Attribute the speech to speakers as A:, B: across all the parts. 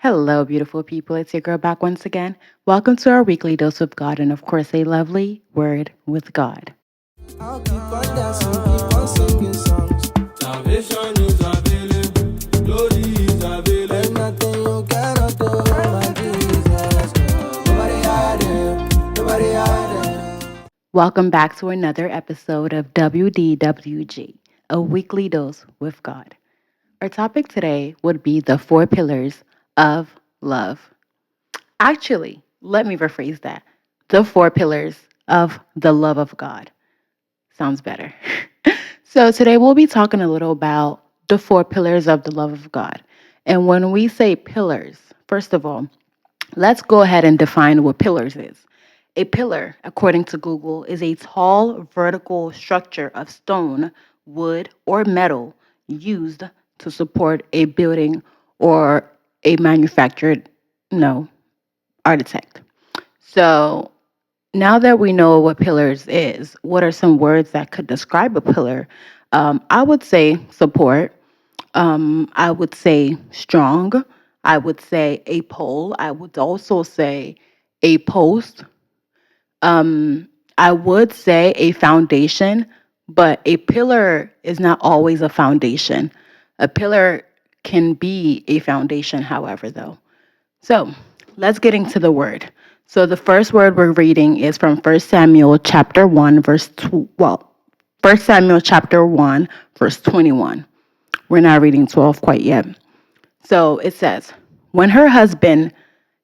A: Hello, beautiful people. It's your girl back once again. Welcome to our weekly dose of God, and of course, a lovely word with God.
B: I'll keep on dancing, keep on singing songs. Salvation is available, glory is available. There's nothing you cannot do, my Jesus. Nobody hide him, nobody hide him.
A: Welcome back to another episode of WDWG, a weekly dose with God. Our topic today would be the four pillars of love. Actually, let me rephrase that. The four pillars of the love of God. Sounds better. So today we'll be talking a little about the four pillars of the love of God. And when we say pillars, first of all, let's go ahead and define what pillars is. A pillar, according to Google, is a tall vertical structure of stone, wood, or metal used to support a building or a manufactured, no, architect. So now that we know what pillars is, what are some words that could describe a pillar? I would say support. I would say strong. I would say a pole. I would also say a post. I would say a foundation, but a pillar is not always a foundation. A pillar can be a foundation, however, though. So let's get into the word. So the first word we're reading is from First Samuel chapter 1, verse 2. Well, First Samuel chapter 1, verse 21. We're not reading 12 quite yet. So it says, when her husband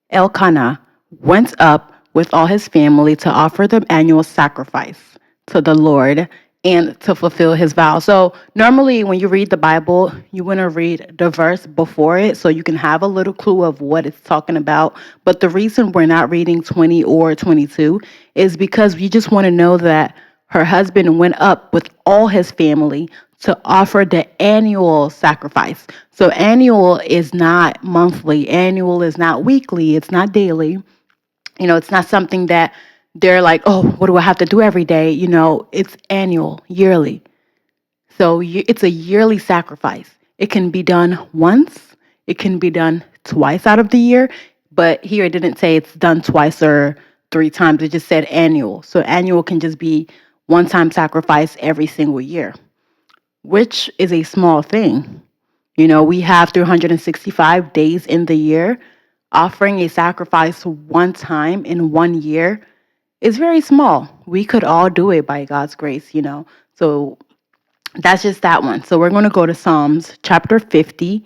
A: Elkanah went up with all his family to offer the annual sacrifice to the Lord and to fulfill his vow. So normally when you read the Bible, you want to read the verse before it so you can have a little clue of what it's talking about. But the reason we're not reading 20 or 22 is because we just want to know that her husband went up with all his family to offer the annual sacrifice. So annual is not monthly, annual is not weekly, it's not daily. It's not something that they're like, oh, what do I have to do every day? It's annual, yearly. So it's a yearly sacrifice. It can be done once, it can be done twice out of the year, but here it didn't say it's done twice or three times. It just said annual. So annual can just be one time sacrifice every single year, which is a small thing. We have 365 days in the year. Offering a sacrifice one time in 1 year is very small. We could all do it by God's grace. So that's just that one. So we're going to go to Psalms chapter 50,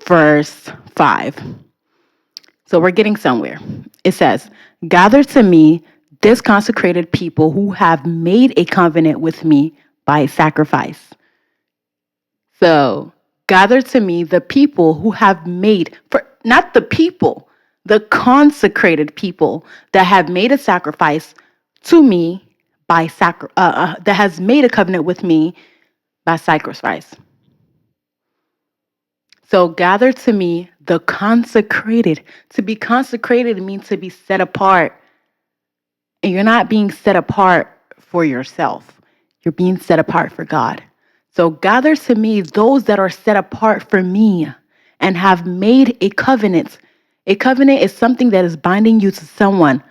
A: verse 5. So we're getting somewhere. It says, gather to me this consecrated people who have made a covenant with me by sacrifice. So gather to me the people who have made, for not the people, the consecrated people that have made a sacrifice to me that has made a covenant with me by sacrifice. So gather to me the consecrated. To be consecrated means to be set apart. And you're not being set apart for yourself. You're being set apart for God. So gather to me those that are set apart for me and have made a covenant. A covenant is something that is binding you to someone.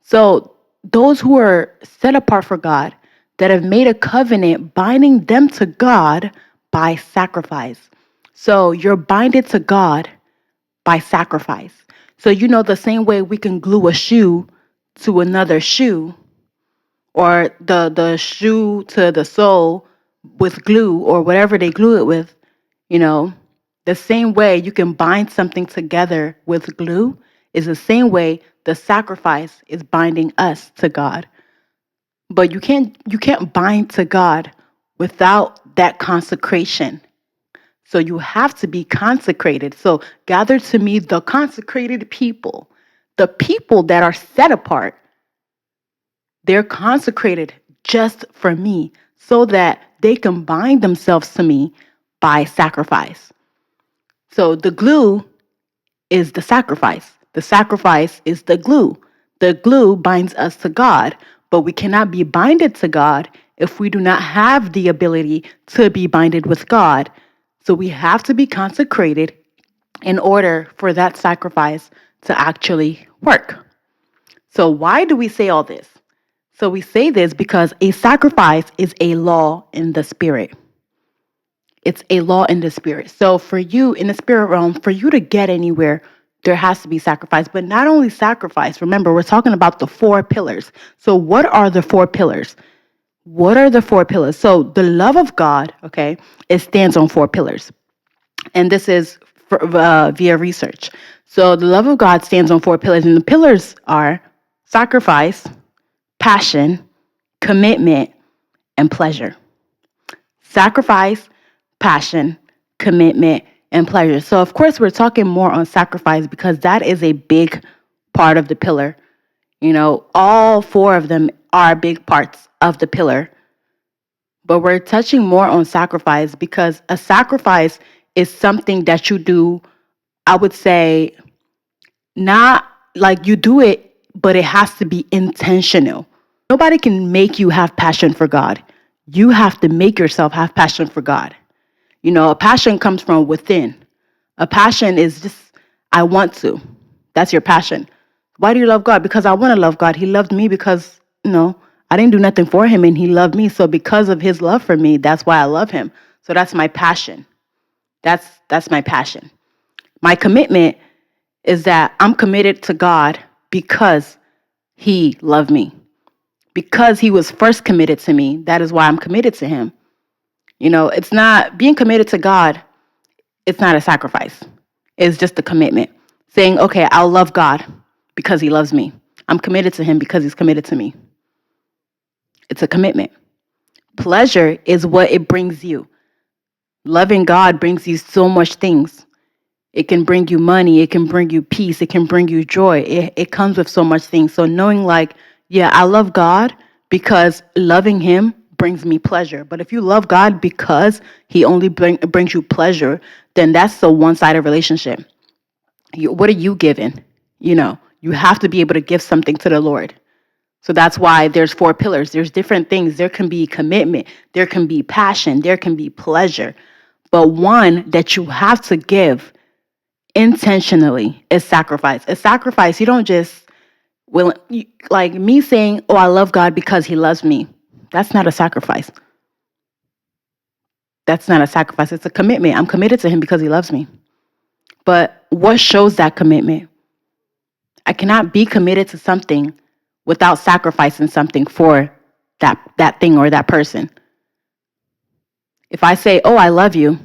A: So those who are set apart for God, that have made a covenant binding them to God by sacrifice. So you're binded to God by sacrifice. So the same way we can glue a shoe to another shoe, or the shoe to the sole with glue or whatever they glue it with, you know, the same way you can bind something together with glue is the same way the sacrifice is binding us to God. But you can't bind to God without that consecration. So you have to be consecrated. So gather to me the consecrated people, the people that are set apart. They're consecrated just for me so that they can bind themselves to me by sacrifice. So the glue is the sacrifice. The sacrifice is the glue. The glue binds us to God, but we cannot be binded to God if we do not have the ability to be binded with God. So we have to be consecrated in order for that sacrifice to actually work. So, why do we say all this? So, we say this because a sacrifice is a law in the spirit. It's a law in the spirit. So, for you in the spirit realm, for you to get anywhere, there has to be sacrifice. But not only sacrifice, remember, we're talking about the four pillars. So, what are the four pillars? What are the four pillars? So, the love of God, okay, it stands on four pillars. And this is via research. So the love of God stands on four pillars, and the pillars are sacrifice, passion, commitment, and pleasure. Sacrifice, passion, commitment, and pleasure. So, of course, we're talking more on sacrifice because that is a big part of the pillar. You know, all four of them are big parts of the pillar, but we're touching more on sacrifice because a sacrifice is something that you do, I would say, not like you do it, but it has to be intentional. Nobody can make you have passion for God. You have to make yourself have passion for God. You know, a passion comes from within. A passion is just, I want to. That's your passion. Why do you love God? Because I want to love God. He loved me because, I didn't do nothing for him and he loved me. So because of his love for me, that's why I love him. So that's my passion. That's my passion. My commitment is that I'm committed to God because he loved me. Because he was first committed to me, that is why I'm committed to him. You know, it's not being committed to God, it's not a sacrifice. It's just a commitment. Saying, okay, I'll love God because he loves me. I'm committed to him because he's committed to me. It's a commitment. Pleasure is what it brings you. Loving God brings you so much things. It can bring you money. It can bring you peace. It can bring you joy. It comes with so much things. So knowing like, yeah, I love God because loving him brings me pleasure. But if you love God because he only brings you pleasure, then that's a one-sided relationship. What are you giving? You have to be able to give something to the Lord. So that's why there's four pillars. There's different things. There can be commitment. There can be passion. There can be pleasure. But one that you have to give intentionally is sacrifice. A sacrifice, you don't just like me saying, "Oh, I love God because he loves me." That's not a sacrifice. That's not a sacrifice. It's a commitment. I'm committed to him because he loves me. But what shows that commitment? I cannot be committed to something without sacrificing something for that thing or that person. If I say, "Oh, I love you,"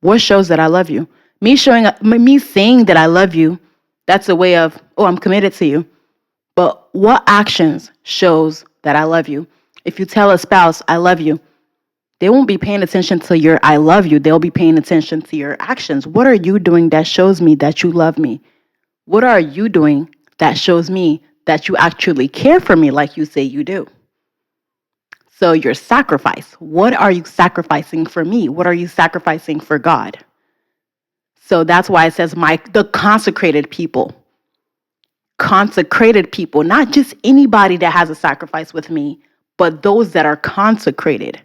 A: what shows that I love you? Me saying that I love you, that's a way of, "Oh, I'm committed to you." But what actions shows that I love you? If you tell a spouse, "I love you," they won't be paying attention to your "I love you." They'll be paying attention to your actions. What are you doing that shows me that you love me? What are you doing that shows me that you actually care for me like you say you do? So your sacrifice. What are you sacrificing for me? What are you sacrificing for God? So that's why it says the consecrated people, not just anybody that has a sacrifice with me, but those that are consecrated.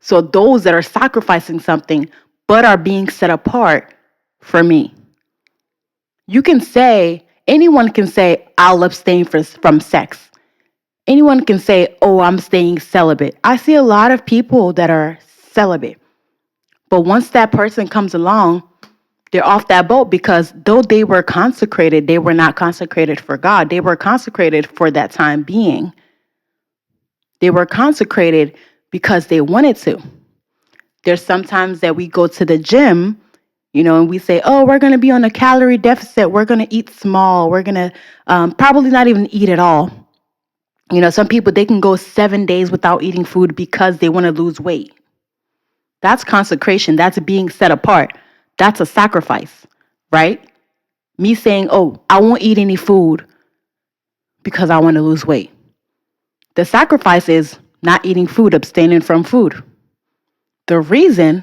A: So those that are sacrificing something, but are being set apart for me. Anyone can say, "I'll abstain from sex." Anyone can say, "Oh, I'm staying celibate." I see a lot of people that are celibate. But once that person comes along, they're off that boat because though they were consecrated, they were not consecrated for God. They were consecrated for that time being. They were consecrated because they wanted to. There's sometimes that we go to the gym, and we say, "Oh, we're going to be on a calorie deficit. We're going to eat small. We're going to probably not even eat at all." Some people, they can go 7 days without eating food because they want to lose weight. That's consecration. That's being set apart. That's a sacrifice, right? Me saying, "Oh, I won't eat any food because I want to lose weight." The sacrifice is not eating food, abstaining from food. The reason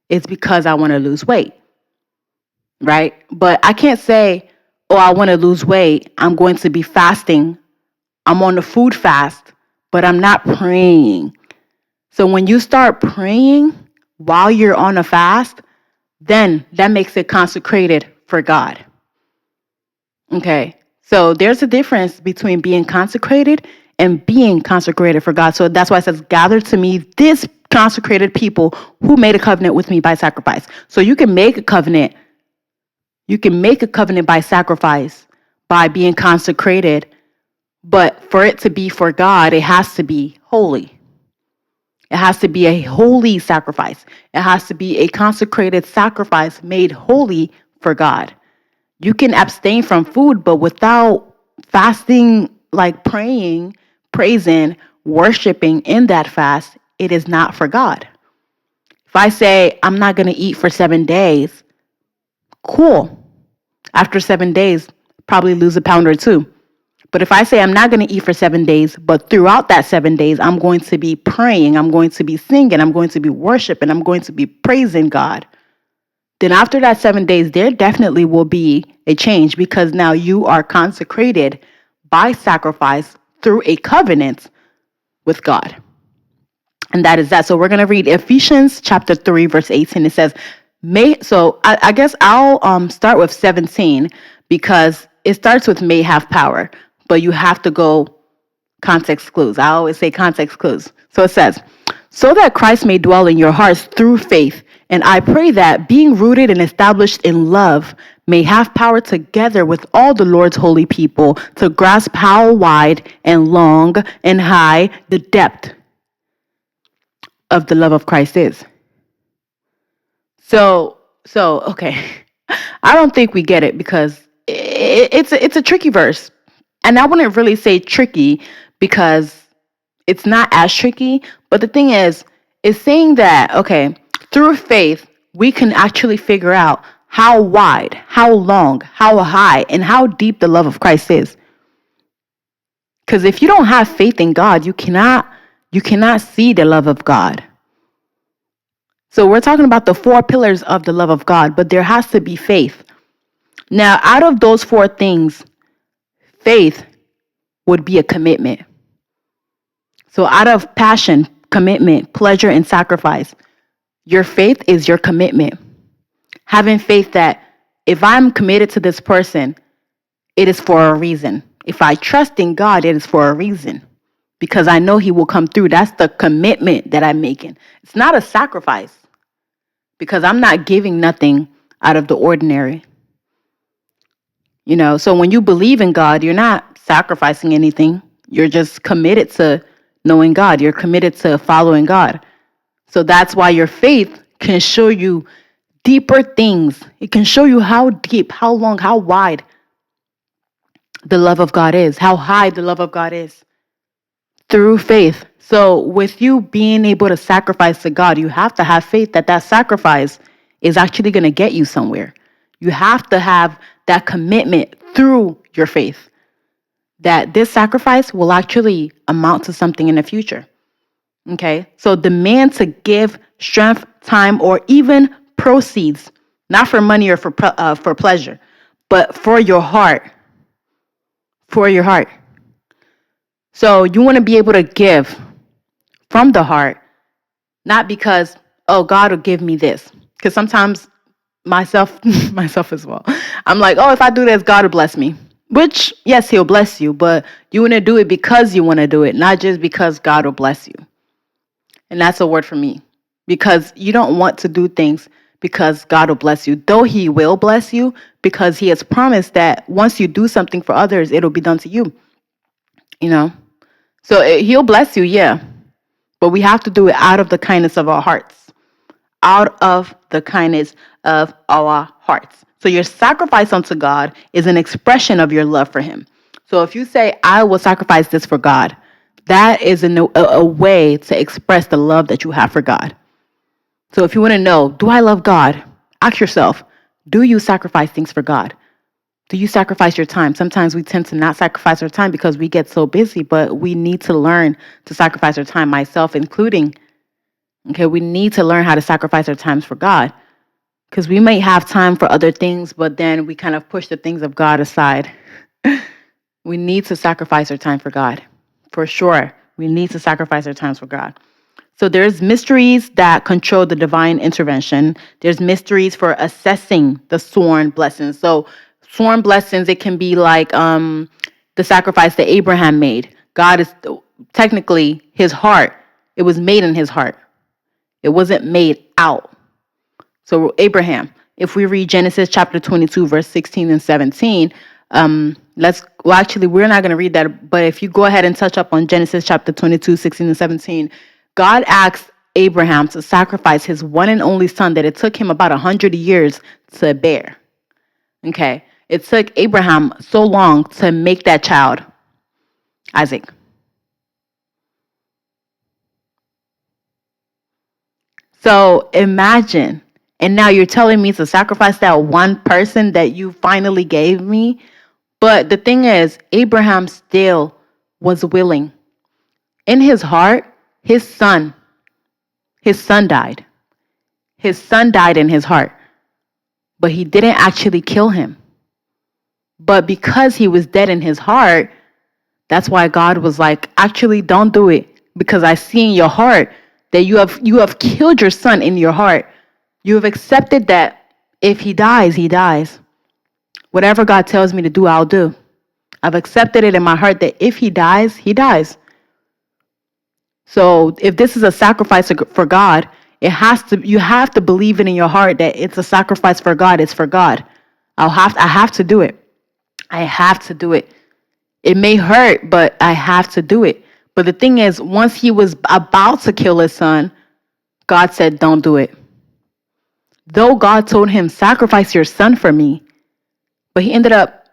A: is because I want to lose weight, right? But I can't say, "Oh, I want to lose weight. I'm going to be fasting. I'm on the food fast, but I'm not praying." So when you start praying while you're on a fast, then that makes it consecrated for God. Okay. So there's a difference between being consecrated and being consecrated for God. So that's why it says, gather to me this consecrated people who made a covenant with me by sacrifice. So you can make a covenant. You can make a covenant by sacrifice, by being consecrated. But for it to be for God, it has to be holy. It has to be a holy sacrifice. It has to be a consecrated sacrifice made holy for God. You can abstain from food, but without fasting, like praying, praising, worshiping in that fast, it is not for God. If I say I'm not going to eat for 7 days, cool. After 7 days, probably lose a pound or two. But if I say I'm not going to eat for 7 days, but throughout that 7 days, I'm going to be praying, I'm going to be singing, I'm going to be worshiping, I'm going to be praising God, then after that 7 days, there definitely will be a change because now you are consecrated by sacrifice through a covenant with God. And that is that. So we're going to read Ephesians chapter 3, verse 18. It says, I guess I'll start with 17 because it starts with may have power, but you have to go context clues. I always say context clues. So it says, so that Christ may dwell in your hearts through faith. And I pray that being rooted and established in love may have power together with all the Lord's holy people to grasp how wide and long and high the depth of the love of Christ is. So okay. I don't think we get it because it's a tricky verse. And I wouldn't really say tricky because it's not as tricky. But the thing is, it's saying that, okay, through faith, we can actually figure out how wide, how long, how high, and how deep the love of Christ is. Because if you don't have faith in God, you cannot see the love of God. So we're talking about the four pillars of the love of God, but there has to be faith. Now, out of those four things, faith would be a commitment. So out of passion, commitment, pleasure, and sacrifice, your faith is your commitment. Having faith that if I'm committed to this person, it is for a reason. If I trust in God, it is for a reason because I know He will come through. That's the commitment that I'm making. It's not a sacrifice because I'm not giving nothing out of the ordinary. So when you believe in God, you're not sacrificing anything. You're just committed to knowing God. You're committed to following God. So that's why your faith can show you deeper things. It can show you how deep, how long, how wide the love of God is, how high the love of God is through faith. So with you being able to sacrifice to God, you have to have faith that that sacrifice is actually going to get you somewhere. You have to have that commitment through your faith that this sacrifice will actually amount to something in the future. Okay, so demand to give strength, time, or even proceeds, not for money or for pleasure, but for your heart. For your heart. So you want to be able to give from the heart, not because, oh, God will give me this. Because sometimes myself, myself as well, I'm like, oh, if I do this, God will bless me. Which, yes, He'll bless you, but you want to do it because you want to do it, not just because God will bless you. And that's a word for me. Because you don't want to do things because God will bless you, though He will bless you, because He has promised that once you do something for others, it'll be done to you. You know? So He'll bless you, yeah. But we have to do it out of the kindness of our hearts. Out of the kindness of our hearts. So your sacrifice unto God is an expression of your love for Him. So if you say, I will sacrifice this for God, that is a way to express the love that you have for God. So if you want to know, do I love God? Ask yourself, do you sacrifice things for God? Do you sacrifice your time? Sometimes we tend to not sacrifice our time because we get so busy, but we need to learn to sacrifice our time, myself including. Okay, we need to learn how to sacrifice our times for God because we might have time for other things, but then we kind of push the things of God aside. We need to sacrifice our time for God. For sure, we need to sacrifice our times for God. So there's mysteries that control the divine intervention. There's mysteries for assessing the sworn blessings. So sworn blessings, it can be like the sacrifice that Abraham made. God is technically his heart. It was made in his heart. It wasn't made out. So Abraham, if we read Genesis chapter 22, verse 16 and 17, actually, we're not going to read that, but if you go ahead and touch up on Genesis chapter 22, 16 and 17, God asked Abraham to sacrifice his one and only son that it took him about 100 years to bear. Okay. It took Abraham so long to make that child, Isaac. So imagine, and now you're telling me to sacrifice that one person that you finally gave me. But the thing is, Abraham still was willing. In his heart, his son died. His son died in his heart, but he didn't actually kill him. But because he was dead in his heart, that's why God was like, actually, don't do it, because I see in your heart that you have killed your son in your heart. You have accepted that if he dies, he dies. Whatever God tells me to do, I'll do. I've accepted it in my heart that if he dies, he dies. So if this is a sacrifice for God, you have to believe it in your heart that it's a sacrifice for God. It's for God. I have to do it. I have to do it. It may hurt, but I have to do it. But the thing is, once he was about to kill his son, God said, don't do it. Though God told him, sacrifice your son for me, but he ended up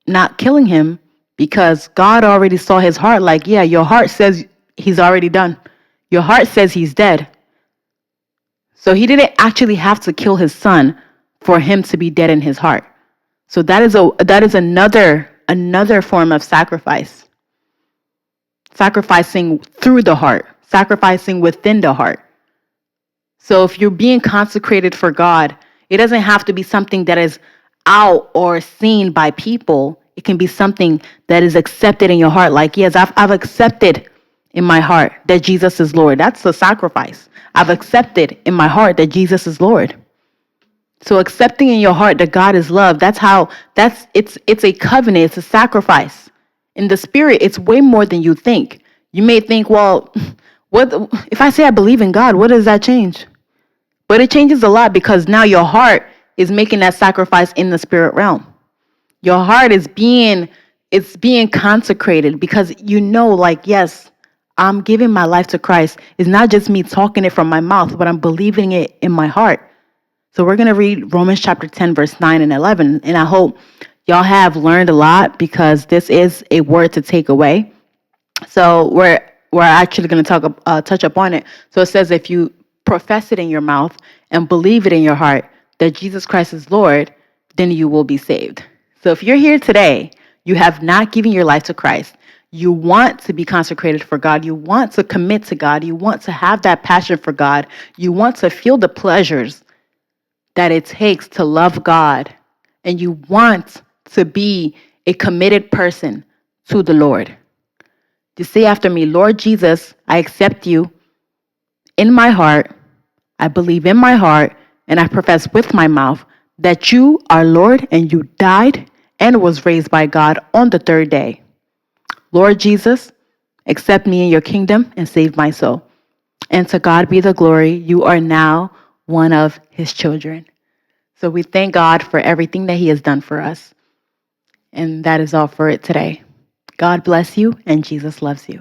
A: not killing him because God already saw his heart. Like, yeah, your heart says he's already done. Your heart says he's dead. So he didn't actually have to kill his son for him to be dead in his heart. So that is another form of sacrifice. Sacrificing through the heart, sacrificing within the heart. So if you're being consecrated for God, it doesn't have to be something that is out or seen by people. It can be something that is accepted in your heart. Like, yes, I've accepted in my heart that Jesus is Lord. That's a sacrifice. I've accepted in my heart that Jesus is Lord. So accepting in your heart that God is love, it's a covenant, it's a sacrifice. In the spirit, it's way more than you think. You may think, well, what if I say I believe in God, what does that change? But it changes a lot because now your heart is making that sacrifice in the spirit realm. Your heart is being consecrated because you know, like, yes, I'm giving my life to Christ. It's not just me talking it from my mouth, but I'm believing it in my heart. So we're going to read Romans chapter 10, verse 9 and 11. And I hope y'all have learned a lot because this is a word to take away. So we're actually going to touch up on it. So it says, if you profess it in your mouth and believe it in your heart that Jesus Christ is Lord, then you will be saved. So if you're here today, you have not given your life to Christ. You want to be consecrated for God. You want to commit to God. You want to have that passion for God. You want to feel the pleasures that it takes to love God. And you want to be a committed person to the Lord. Just say after me, Lord Jesus, I accept you in my heart. I believe in my heart and I profess with my mouth that you are Lord and you died and was raised by God on the third day. Lord Jesus, accept me in your kingdom and save my soul. And to God be the glory. You are now one of his children. So we thank God for everything that he has done for us. And that is all for it today. God bless you and Jesus loves you.